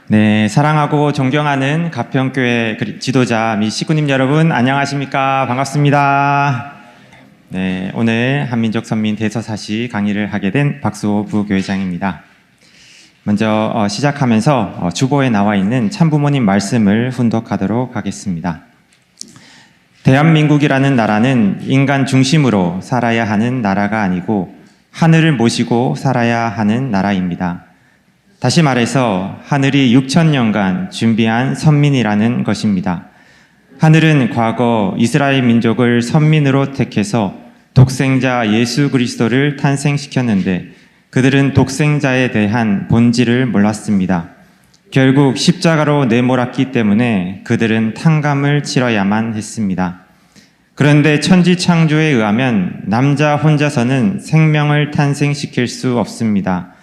네, 사랑하고 존경하는 가평교회 지도자 및 식구님 여러분, 안녕하십니까? 반갑습니다. 네, 오늘 한민족 선민 대서사시 강의를 하게 된 박수호 부교회장입니다. 먼저 시작하면서 주보에 나와 있는 참부모님 말씀을 훈독하도록 하겠습니다. 대한민국이라는 나라는 인간 중심으로 살아야 하는 나라가 아니고 하늘을 모시고 살아야 하는 나라입니다. 다시 말해서 하늘이 6,000년간 준비한 선민이라는 것입니다. 하늘은 과거 이스라엘 민족을 선민으로 택해서 독생자 예수 그리스도를 탄생시켰는데 그들은 독생자에 대한 본질을 몰랐습니다. 결국 십자가로 내몰았기 때문에 그들은 탕감을 치러야만 했습니다. 그런데 천지창조에 의하면 남자 혼자서는 생명을 탄생시킬 수 없습니다.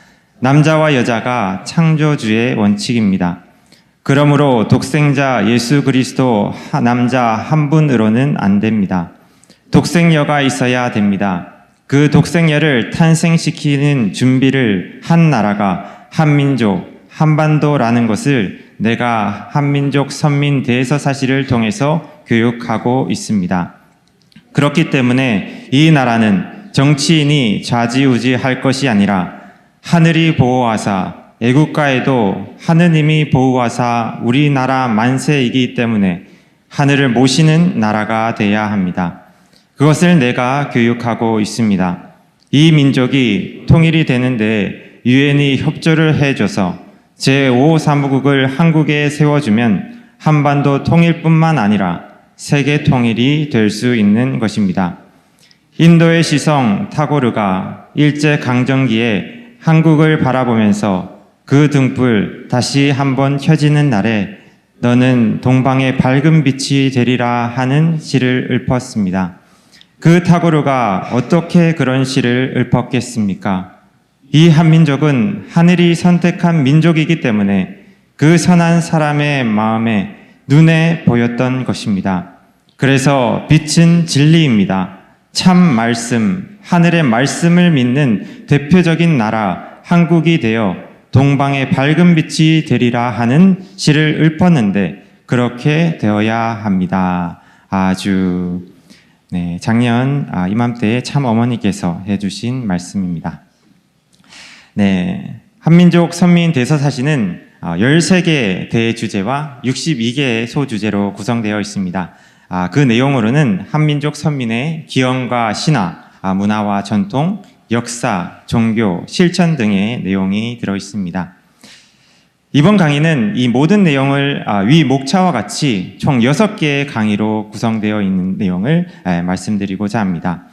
남자와 여자가 창조주의 원칙입니다. 그러므로 독생자 예수 그리스도 남자 한 분으로는 안 됩니다. 독생여가 있어야 됩니다. 그 독생여를 탄생시키는 준비를 한 나라가 한민족, 한반도라는 것을 내가 한민족 선민 대서사시를 통해서 교육하고 있습니다. 그렇기 때문에 이 나라는 정치인이 좌지우지할 것이 아니라 하늘이 보호하사 애국가에도 하느님이 보호하사 우리나라 만세이기 때문에 하늘을 모시는 나라가 돼야 합니다. 그것을 내가 교육하고 있습니다. 이 민족이 통일이 되는데 유엔이 협조를 해줘서 제5사무국을 한국에 세워주면 한반도 통일뿐만 아니라 세계 통일이 될 수 있는 것입니다. 인도의 시성 타고르가 일제강점기에 한국을 바라보면서 그 등불 다시 한번 켜지는 날에 너는 동방의 밝은 빛이 되리라 하는 시를 읊었습니다. 그 타고르가 어떻게 그런 시를 읊었겠습니까? 이 한민족은 하늘이 선택한 민족이기 때문에 그 선한 사람의 마음에 눈에 보였던 것입니다. 그래서 빛은 진리입니다. 참 말씀, 하늘의 말씀을 믿는 대표적인 나라 한국이 되어 동방의 밝은 빛이 되리라 하는 시를 읊었는데 그렇게 되어야 합니다. 작년 이맘때에 참 어머니께서 해주신 말씀입니다. 네, 한민족 선민 대서사시는 13개 대주제와 62개의 소주제로 구성되어 있습니다. 그 내용으로는 한민족 선민의 기원과 신화, 문화와 전통, 역사, 종교, 실천 등의 내용이 들어 있습니다. 이번 강의는 이 모든 내용을 위 목차와 같이 총 6개의 강의로 구성되어 있는 내용을 말씀드리고자 합니다.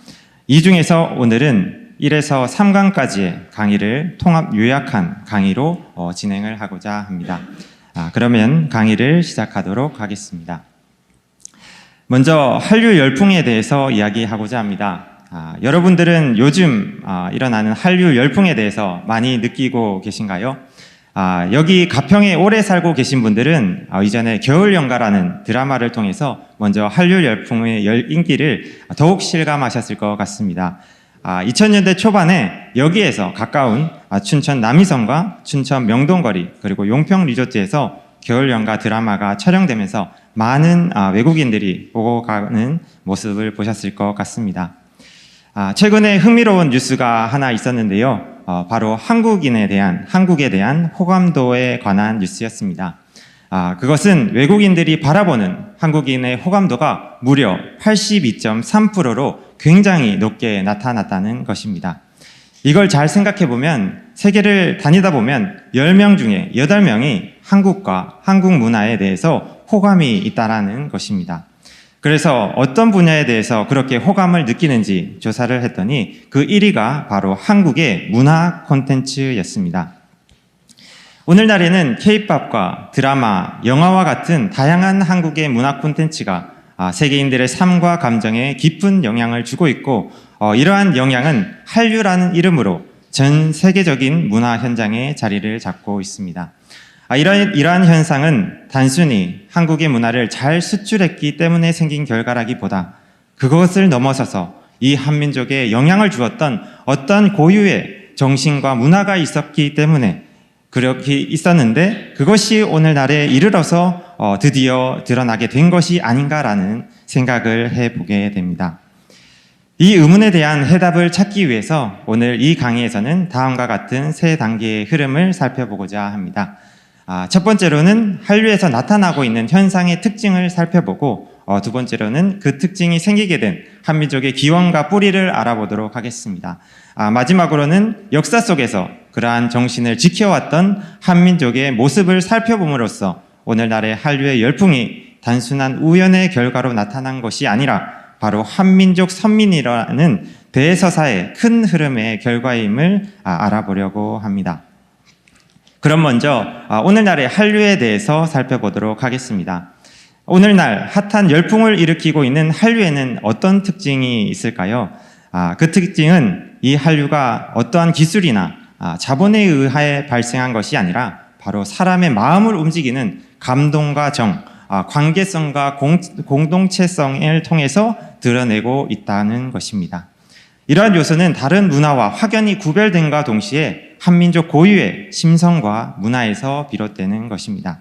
이 중에서 오늘은 1에서 3강까지의 강의를 통합 요약한 강의로 진행을 하고자 합니다. 그러면 강의를 시작하도록 하겠습니다. 먼저 한류 열풍에 대해서 이야기하고자 합니다. 여러분들은 요즘 일어나는 한류 열풍에 대해서 많이 느끼고 계신가요? 여기 가평에 오래 살고 계신 분들은 이전에 겨울연가라는 드라마를 통해서 먼저 한류 열풍의 인기를 더욱 실감하셨을 것 같습니다. 2000년대 초반에 여기에서 가까운 춘천 남이섬과 춘천 명동거리 그리고 용평 리조트에서 겨울연가 드라마가 촬영되면서 많은 외국인들이 보고 가는 모습을 보셨을 것 같습니다. 최근에 흥미로운 뉴스가 하나 있었는데요. 바로 한국에 대한 호감도에 관한 뉴스였습니다. 그것은 외국인들이 바라보는 한국인의 호감도가 무려 82.3%로 굉장히 높게 나타났다는 것입니다. 이걸 잘 생각해 보면 세계를 다니다 보면 10명 중에 8명이 한국과 한국 문화에 대해서 호감이 있다는 것입니다. 그래서 어떤 분야에 대해서 그렇게 호감을 느끼는지 조사를 했더니 그 1위가 바로 한국의 문화 콘텐츠였습니다. 오늘날에는 K-팝과 드라마, 영화와 같은 다양한 한국의 문화 콘텐츠가 세계인들의 삶과 감정에 깊은 영향을 주고 있고 이러한 영향은 한류라는 이름으로 전 세계적인 문화 현장에 자리를 잡고 있습니다. 이러한 현상은 단순히 한국의 문화를 잘 수출했기 때문에 생긴 결과라기보다 그것을 넘어서서 이 한민족에 영향을 주었던 어떤 고유의 정신과 문화가 있었기 때문에 그렇게 있었는데 그것이 오늘날에 이르러서 드디어 드러나게 된 것이 아닌가라는 생각을 해보게 됩니다. 이 의문에 대한 해답을 찾기 위해서 오늘 이 강의에서는 다음과 같은 세 단계의 흐름을 살펴보고자 합니다. 첫 번째로는 한류에서 나타나고 있는 현상의 특징을 살펴보고 두 번째로는 그 특징이 생기게 된 한민족의 기원과 뿌리를 알아보도록 하겠습니다. 마지막으로는 역사 속에서 그러한 정신을 지켜왔던 한민족의 모습을 살펴봄으로써 오늘날의 한류의 열풍이 단순한 우연의 결과로 나타난 것이 아니라 바로 한민족 선민이라는 대서사의 큰 흐름의 결과임을 알아보려고 합니다. 그럼 먼저 오늘날의 한류에 대해서 살펴보도록 하겠습니다. 오늘날 핫한 열풍을 일으키고 있는 한류에는 어떤 특징이 있을까요? 그 특징은 이 한류가 어떠한 기술이나 자본에 의하여 발생한 것이 아니라 바로 사람의 마음을 움직이는 감동과 정, 관계성과 공동체성을 통해서 드러내고 있다는 것입니다. 이러한 요소는 다른 문화와 확연히 구별됨과 동시에 한민족 고유의 심성과 문화에서 비롯되는 것입니다.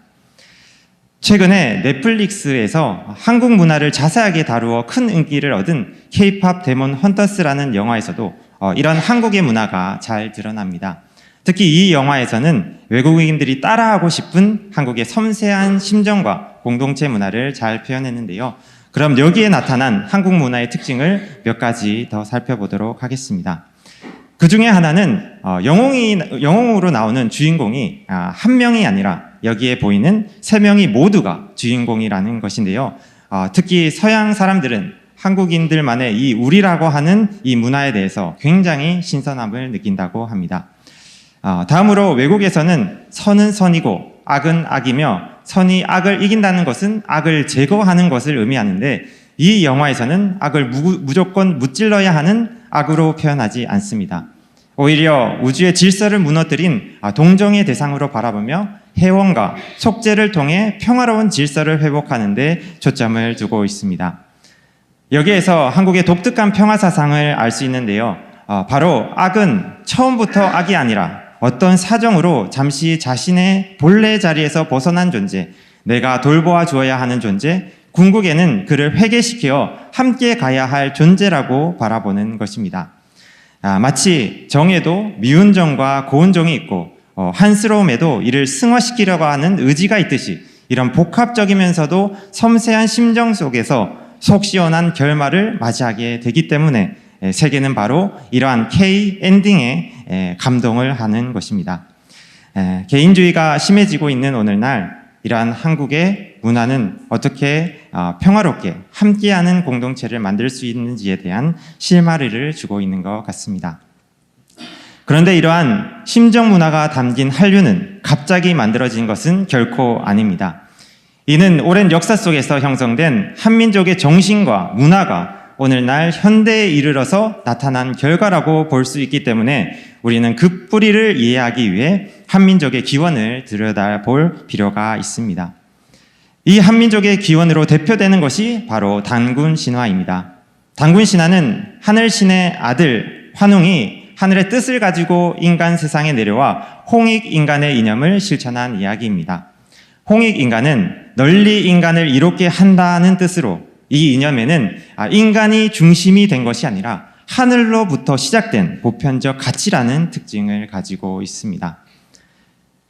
최근에 넷플릭스에서 한국 문화를 자세하게 다루어 큰 인기를 얻은 K-POP 데몬 헌터스라는 영화에서도 이런 한국의 문화가 잘 드러납니다. 특히 이 영화에서는 외국인들이 따라하고 싶은 한국의 섬세한 심정과 공동체 문화를 잘 표현했는데요. 그럼 여기에 나타난 한국 문화의 특징을 몇 가지 더 살펴보도록 하겠습니다. 그 중에 하나는 영웅으로 나오는 주인공이 한 명이 아니라 여기에 보이는 세 명이 모두가 주인공이라는 것인데요. 특히 서양 사람들은 한국인들만의 이 우리라고 하는 이 문화에 대해서 굉장히 신선함을 느낀다고 합니다. 다음으로 외국에서는 선은 선이고 악은 악이며 선이 악을 이긴다는 것은 악을 제거하는 것을 의미하는데 이 영화에서는 악을 무조건 무찔러야 하는 악으로 표현하지 않습니다. 오히려 우주의 질서를 무너뜨린 동정의 대상으로 바라보며 회원과 속죄를 통해 평화로운 질서를 회복하는 데 초점을 두고 있습니다. 여기에서 한국의 독특한 평화 사상을 알 수 있는데요. 바로 악은 처음부터 악이 아니라 어떤 사정으로 잠시 자신의 본래 자리에서 벗어난 존재, 내가 돌보아 주어야 하는 존재, 궁극에는 그를 회개시켜 함께 가야 할 존재라고 바라보는 것입니다. 마치 정에도 미운 정과 고운 정이 있고 한스러움에도 이를 승화시키려고 하는 의지가 있듯이 이런 복합적이면서도 섬세한 심정 속에서 속 시원한 결말을 맞이하게 되기 때문에 세계는 바로 이러한 K-엔딩에 감동을 하는 것입니다. 개인주의가 심해지고 있는 오늘날 이러한 한국의 문화는 어떻게 평화롭게 함께하는 공동체를 만들 수 있는지에 대한 실마리를 주고 있는 것 같습니다. 그런데 이러한 심정 문화가 담긴 한류는 갑자기 만들어진 것은 결코 아닙니다. 이는 오랜 역사 속에서 형성된 한민족의 정신과 문화가 오늘날 현대에 이르러서 나타난 결과라고 볼 수 있기 때문에 우리는 그 뿌리를 이해하기 위해 한민족의 기원을 들여다볼 필요가 있습니다. 이 한민족의 기원으로 대표되는 것이 바로 단군 신화입니다. 단군 신화는 하늘신의 아들 환웅이 하늘의 뜻을 가지고 인간 세상에 내려와 홍익 인간의 이념을 실천한 이야기입니다. 홍익 인간은 널리 인간을 이롭게 한다는 뜻으로 이 이념에는 인간이 중심이 된 것이 아니라 하늘로부터 시작된 보편적 가치라는 특징을 가지고 있습니다.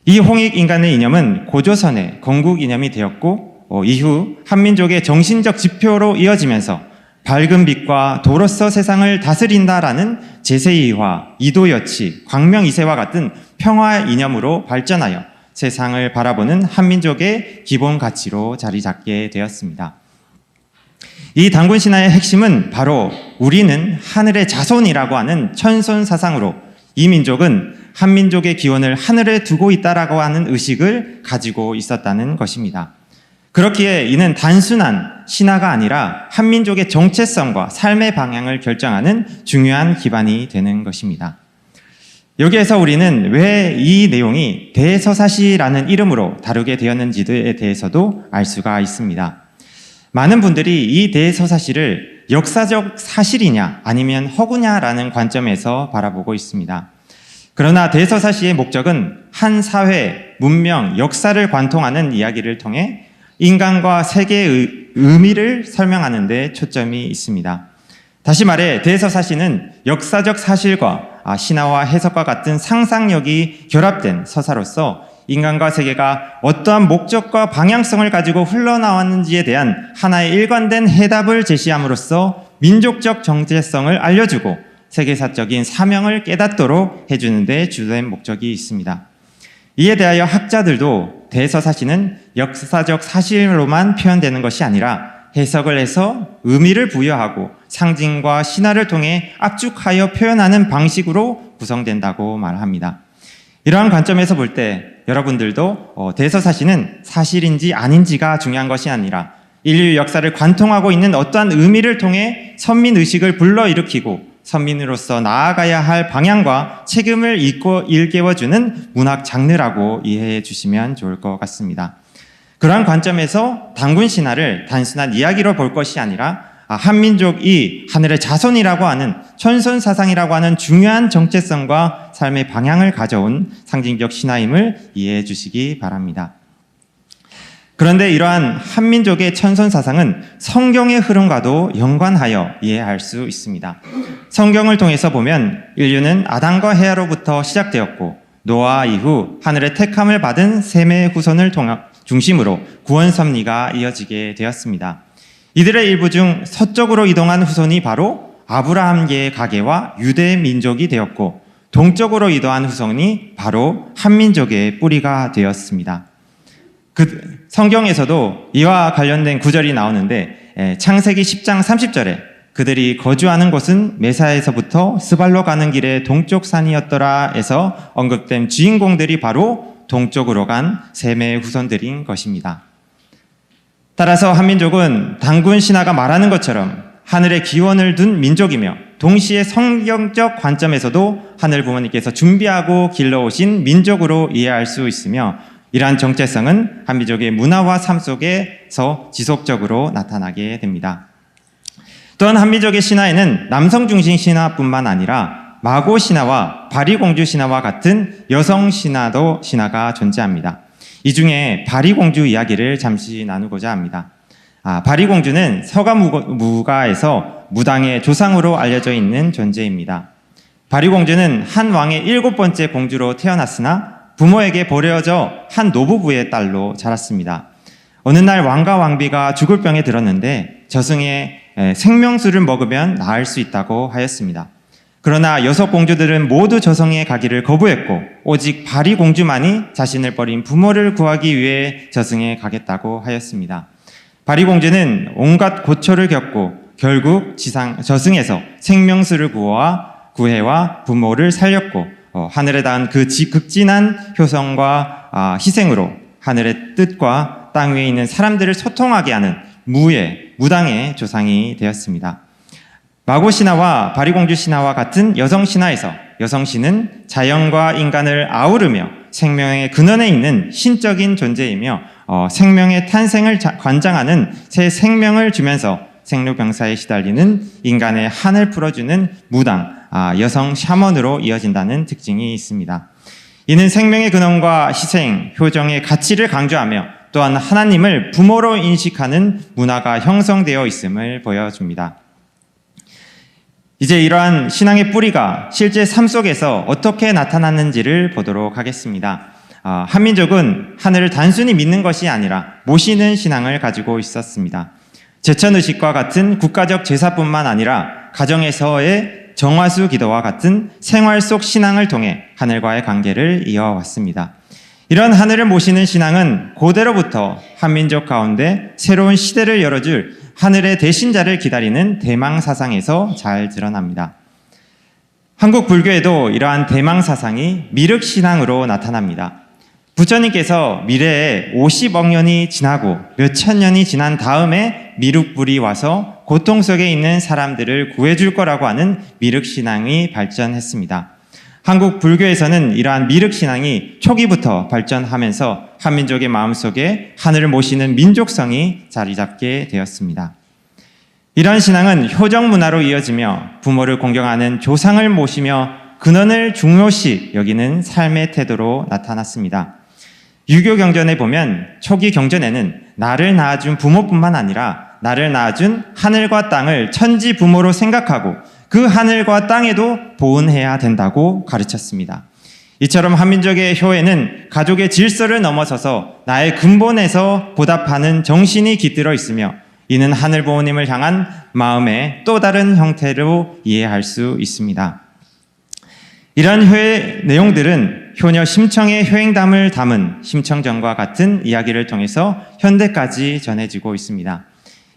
이 홍익 인간의 이념은 고조선의 건국 이념이 되었고 이후 한민족의 정신적 지표로 이어지면서 밝은 빛과 도로서 세상을 다스린다라는 제세이화, 이도여치, 광명이세와 같은 평화 이념으로 발전하여 세상을 바라보는 한민족의 기본 가치로 자리 잡게 되었습니다. 이 단군 신화의 핵심은 바로 우리는 하늘의 자손이라고 하는 천손 사상으로 이 민족은 한민족의 기원을 하늘에 두고 있다라고 하는 의식을 가지고 있었다는 것입니다. 그렇기에 이는 단순한 신화가 아니라 한민족의 정체성과 삶의 방향을 결정하는 중요한 기반이 되는 것입니다. 여기에서 우리는 왜 이 내용이 대서사시라는 이름으로 다루게 되었는지에 대해서도 알 수가 있습니다. 많은 분들이 이 대서사시를 역사적 사실이냐 아니면 허구냐라는 관점에서 바라보고 있습니다. 그러나 대서사시의 목적은 한 사회, 문명, 역사를 관통하는 이야기를 통해 인간과 세계의 의미를 설명하는 데 초점이 있습니다. 다시 말해 대서사시는 역사적 사실과 신화와 해석과 같은 상상력이 결합된 서사로서 인간과 세계가 어떠한 목적과 방향성을 가지고 흘러나왔는지에 대한 하나의 일관된 해답을 제시함으로써 민족적 정체성을 알려주고 세계사적인 사명을 깨닫도록 해주는 데 주된 목적이 있습니다. 이에 대하여 학자들도 대서사시는 역사적 사실로만 표현되는 것이 아니라 해석을 해서 의미를 부여하고 상징과 신화를 통해 압축하여 표현하는 방식으로 구성된다고 말합니다. 이러한 관점에서 볼 때 여러분들도 대서사시는 사실인지 아닌지가 중요한 것이 아니라 인류 역사를 관통하고 있는 어떠한 의미를 통해 선민의식을 불러일으키고 선민으로서 나아가야 할 방향과 책임을 일깨워주는 문학 장르라고 이해해 주시면 좋을 것 같습니다. 그러한 관점에서 단군 신화를 단순한 이야기로 볼 것이 아니라 한민족이 하늘의 자손이라고 하는 천손 사상이라고 하는 중요한 정체성과 삶의 방향을 가져온 상징적 신화임을 이해해 주시기 바랍니다. 그런데 이러한 한민족의 천손 사상은 성경의 흐름과도 연관하여 이해할 수 있습니다. 성경을 통해서 보면 인류는 아담과 헤아로부터 시작되었고 노아 이후 하늘의 택함을 받은 셈의 후손을 중심으로 구원 섭리가 이어지게 되었습니다. 이들의 일부 중 서쪽으로 이동한 후손이 바로 아브라함계의 가계와 유대 민족이 되었고 동쪽으로 이동한 후손이 바로 한민족의 뿌리가 되었습니다. 성경에서도 이와 관련된 구절이 나오는데 창세기 10장 30절에 그들이 거주하는 곳은 메사에서부터 스발로 가는 길의 동쪽 산이었더라 에서 언급된 주인공들이 바로 동쪽으로 간 셈의 후손들인 것입니다. 따라서 한민족은 단군 신화가 말하는 것처럼 하늘의 기원을 둔 민족이며 동시에 성경적 관점에서도 하늘 부모님께서 준비하고 길러오신 민족으로 이해할 수 있으며 이러한 정체성은 한민족의 문화와 삶 속에서 지속적으로 나타나게 됩니다. 또한 한민족의 신화에는 남성 중심 신화뿐만 아니라 마고 신화와 바리공주 신화와 같은 여성 신화가 존재합니다. 이 중에 바리공주 이야기를 잠시 나누고자 합니다. 바리공주는 서가무가에서 무당의 조상으로 알려져 있는 존재입니다. 바리공주는 한 왕의 7번째 공주로 태어났으나 부모에게 버려져 한 노부부의 딸로 자랐습니다. 어느 날 왕과 왕비가 죽을 병에 들었는데 저승에 생명수를 먹으면 나을 수 있다고 하였습니다. 그러나 6공주들은 모두 저승에 가기를 거부했고 오직 바리공주만이 자신을 버린 부모를 구하기 위해 저승에 가겠다고 하였습니다. 바리공주는 온갖 고초를 겪고 결국 저승에서 생명수를 구해와 부모를 살렸고 하늘에 닿은 그 극진한 효성과 희생으로 하늘의 뜻과 땅 위에 있는 사람들을 소통하게 하는 무당의 조상이 되었습니다. 마고 신화와 바리공주 신화와 같은 여성 신화에서 여성신은 자연과 인간을 아우르며 생명의 근원에 있는 신적인 존재이며 생명의 탄생을 관장하는 새 생명을 주면서 생로병사에 시달리는 인간의 한을 풀어주는 무당, 여성 샤먼으로 이어진다는 특징이 있습니다. 이는 생명의 근원과 희생, 효정의 가치를 강조하며 또한 하나님을 부모로 인식하는 문화가 형성되어 있음을 보여줍니다. 이제 이러한 신앙의 뿌리가 실제 삶 속에서 어떻게 나타났는지를 보도록 하겠습니다. 한민족은 하늘을 단순히 믿는 것이 아니라 모시는 신앙을 가지고 있었습니다. 제천의식과 같은 국가적 제사뿐만 아니라 가정에서의 정화수 기도와 같은 생활 속 신앙을 통해 하늘과의 관계를 이어왔습니다. 이런 하늘을 모시는 신앙은 고대로부터 한민족 가운데 새로운 시대를 열어줄 하늘의 대신자를 기다리는 대망 사상에서 잘 드러납니다. 한국 불교에도 이러한 대망 사상이 미륵 신앙으로 나타납니다. 부처님께서 미래에 50억 년이 지나고 몇천 년이 지난 다음에 미륵불이 와서 고통 속에 있는 사람들을 구해줄 거라고 하는 미륵신앙이 발전했습니다. 한국 불교에서는 이러한 미륵신앙이 초기부터 발전하면서 한민족의 마음속에 하늘을 모시는 민족성이 자리 잡게 되었습니다. 이러한 신앙은 효정문화로 이어지며 부모를 공경하는 조상을 모시며 근원을 중요시 여기는 삶의 태도로 나타났습니다. 유교 경전에 보면 초기 경전에는 나를 낳아준 부모뿐만 아니라 나를 낳아준 하늘과 땅을 천지 부모로 생각하고 그 하늘과 땅에도 보은해야 된다고 가르쳤습니다. 이처럼 한민족의 효에는 가족의 질서를 넘어서서 나의 근본에서 보답하는 정신이 깃들어 있으며 이는 하늘 부모님을 향한 마음의 또 다른 형태로 이해할 수 있습니다. 이러한 효의 내용들은 효녀 심청의 효행담을 담은 심청전과 같은 이야기를 통해서 현대까지 전해지고 있습니다.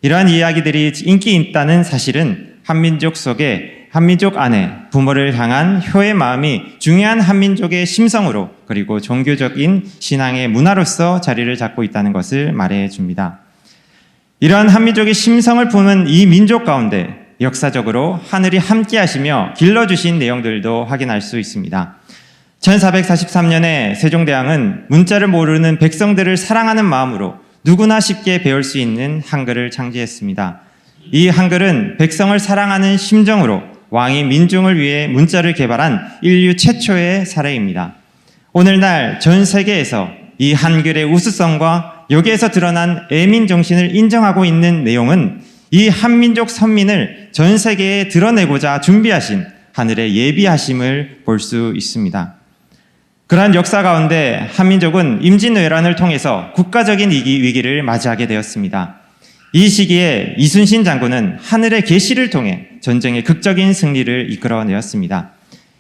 이러한 이야기들이 인기 있다는 사실은 한민족 안에 부모를 향한 효의 마음이 중요한 한민족의 심성으로 그리고 종교적인 신앙의 문화로서 자리를 잡고 있다는 것을 말해줍니다. 이러한 한민족의 심성을 품은 이 민족 가운데 역사적으로 하늘이 함께 하시며 길러주신 내용들도 확인할 수 있습니다. 1443년에 세종대왕은 문자를 모르는 백성들을 사랑하는 마음으로 누구나 쉽게 배울 수 있는 한글을 창제했습니다. 이 한글은 백성을 사랑하는 심정으로 왕이 민중을 위해 문자를 개발한 인류 최초의 사례입니다. 오늘날 전 세계에서 이 한글의 우수성과 여기에서 드러난 애민 정신을 인정하고 있는 내용은 이 한민족 선민을 전 세계에 드러내고자 준비하신 하늘의 예비하심을 볼 수 있습니다. 그러한 역사 가운데 한민족은 임진왜란을 통해서 국가적인 위기를 맞이하게 되었습니다. 이 시기에 이순신 장군은 하늘의 계시를 통해 전쟁의 극적인 승리를 이끌어내었습니다.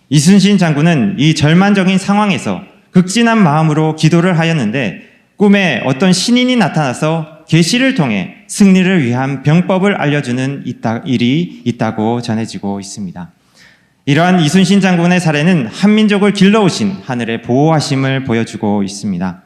이순신 장군은 이 절망적인 상황에서 극진한 마음으로 기도를 하였는데 꿈에 어떤 신인이 나타나서 계시를 통해 승리를 위한 병법을 알려주는 일이 있다고 전해지고 있습니다. 이러한 이순신 장군의 사례는 한민족을 길러오신 하늘의 보호하심을 보여주고 있습니다.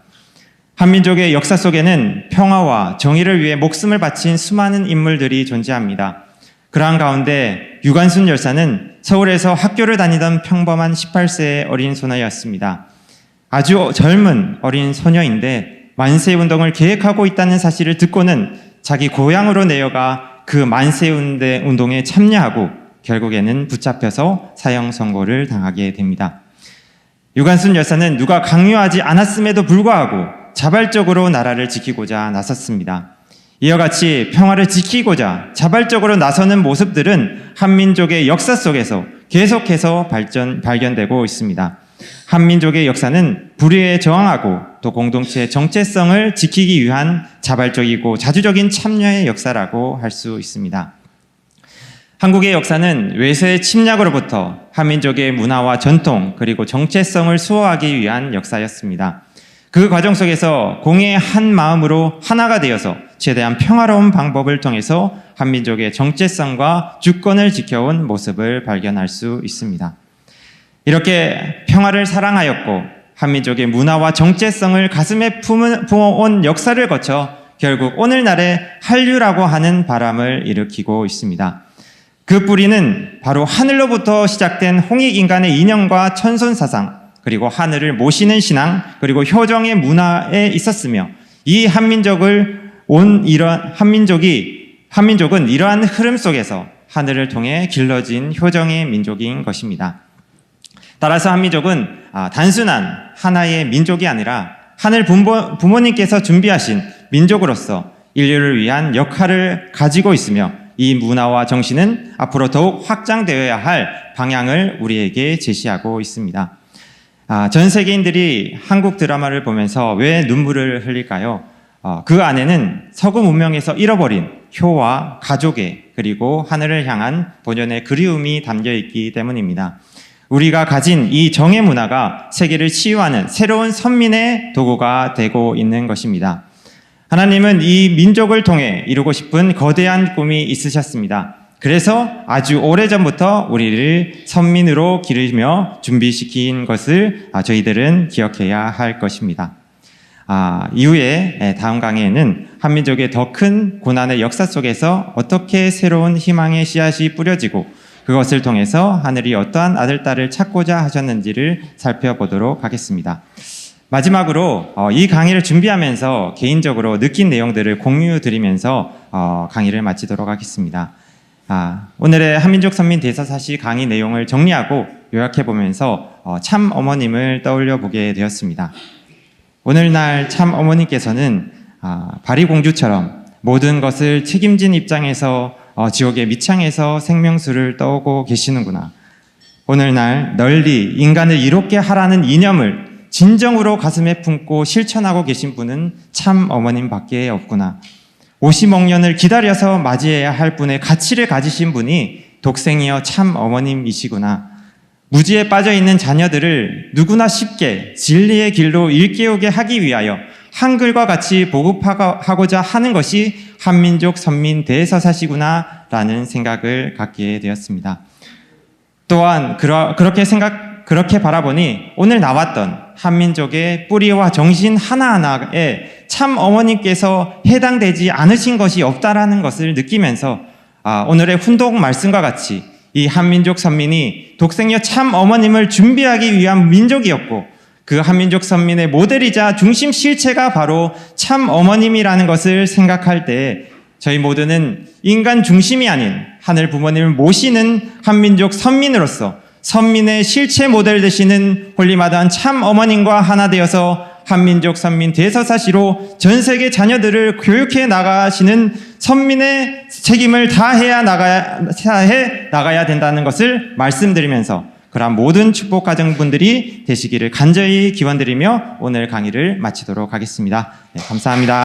한민족의 역사 속에는 평화와 정의를 위해 목숨을 바친 수많은 인물들이 존재합니다. 그러한 가운데 유관순 열사는 서울에서 학교를 다니던 평범한 18세의 어린 소녀였습니다. 아주 젊은 어린 소녀인데 만세운동을 계획하고 있다는 사실을 듣고는 자기 고향으로 내려가 그 만세운동에 참여하고 결국에는 붙잡혀서 사형 선고를 당하게 됩니다. 유관순 열사는 누가 강요하지 않았음에도 불구하고 자발적으로 나라를 지키고자 나섰습니다. 이와 같이 평화를 지키고자 자발적으로 나서는 모습들은 한민족의 역사 속에서 계속해서 발견되고 있습니다. 한민족의 역사는 불의에 저항하고 또 공동체의 정체성을 지키기 위한 자발적이고 자주적인 참여의 역사라고 할 수 있습니다. 한국의 역사는 외세의 침략으로부터 한민족의 문화와 전통 그리고 정체성을 수호하기 위한 역사였습니다. 그 과정 속에서 공의 한 마음으로 하나가 되어서 최대한 평화로운 방법을 통해서 한민족의 정체성과 주권을 지켜온 모습을 발견할 수 있습니다. 이렇게 평화를 사랑하였고 한민족의 문화와 정체성을 가슴에 품어온 역사를 거쳐 결국 오늘날의 한류라고 하는 바람을 일으키고 있습니다. 그 뿌리는 바로 하늘로부터 시작된 홍익인간의 이념과 천선사상 그리고 하늘을 모시는 신앙 그리고 효정의 문화에 있었으며 이 한민족은 이러한 흐름 속에서 하늘을 통해 길러진 효정의 민족인 것입니다. 따라서 한민족은 단순한 하나의 민족이 아니라 하늘 부모님께서 준비하신 민족으로서 인류를 위한 역할을 가지고 있으며 이 문화와 정신은 앞으로 더욱 확장되어야 할 방향을 우리에게 제시하고 있습니다. 전 세계인들이 한국 드라마를 보면서 왜 눈물을 흘릴까요? 그 안에는 서구 문명에서 잃어버린 효와 가족의 그리고 하늘을 향한 본연의 그리움이 담겨 있기 때문입니다. 우리가 가진 이 정의 문화가 세계를 치유하는 새로운 선민의 도구가 되고 있는 것입니다. 하나님은 이 민족을 통해 이루고 싶은 거대한 꿈이 있으셨습니다. 그래서 아주 오래전부터 우리를 선민으로 기르며 준비시킨 것을 저희들은 기억해야 할 것입니다. 이후에 다음 강의에는 한민족의 더 큰 고난의 역사 속에서 어떻게 새로운 희망의 씨앗이 뿌려지고 그것을 통해서 하늘이 어떠한 아들, 딸을 찾고자 하셨는지를 살펴보도록 하겠습니다. 마지막으로 이 강의를 준비하면서 개인적으로 느낀 내용들을 공유드리면서 강의를 마치도록 하겠습니다. 오늘의 한민족 선민 대사사시 강의 내용을 정리하고 요약해 보면서 참 어머님을 떠올려 보게 되었습니다. 오늘날 참 어머니께서는 바리공주처럼 모든 것을 책임진 입장에서 지옥의 밑창에서 생명수를 떠오고 계시는구나. 오늘날 널리 인간을 이롭게 하라는 이념을 진정으로 가슴에 품고 실천하고 계신 분은 참 어머님밖에 없구나. 50억 년을 기다려서 맞이해야 할 분의 가치를 가지신 분이 독생이여 참 어머님이시구나. 무지에 빠져있는 자녀들을 누구나 쉽게 진리의 길로 일깨우게 하기 위하여 한글과 같이 보급하고자 하는 것이 한민족 선민 대서사시구나 라는 생각을 갖게 되었습니다. 또한 그렇게 바라보니 오늘 나왔던 한민족의 뿌리와 정신 하나하나에 참 어머님께서 해당되지 않으신 것이 없다라는 것을 느끼면서 오늘의 훈독 말씀과 같이 이 한민족 선민이 독생여 참 어머님을 준비하기 위한 민족이었고 그 한민족 선민의 모델이자 중심 실체가 바로 참 어머님이라는 것을 생각할 때 저희 모두는 인간 중심이 아닌 하늘 부모님을 모시는 한민족 선민으로서 선민의 실체 모델 되시는 홀리마다한 참 어머님과 하나 되어서 한민족 선민 대서사시로 전 세계 자녀들을 교육해 나가시는 선민의 책임을 다해 나가야 된다는 것을 말씀드리면서 그러한 모든 축복 가정분들이 되시기를 간절히 기원드리며 오늘 강의를 마치도록 하겠습니다. 네, 감사합니다.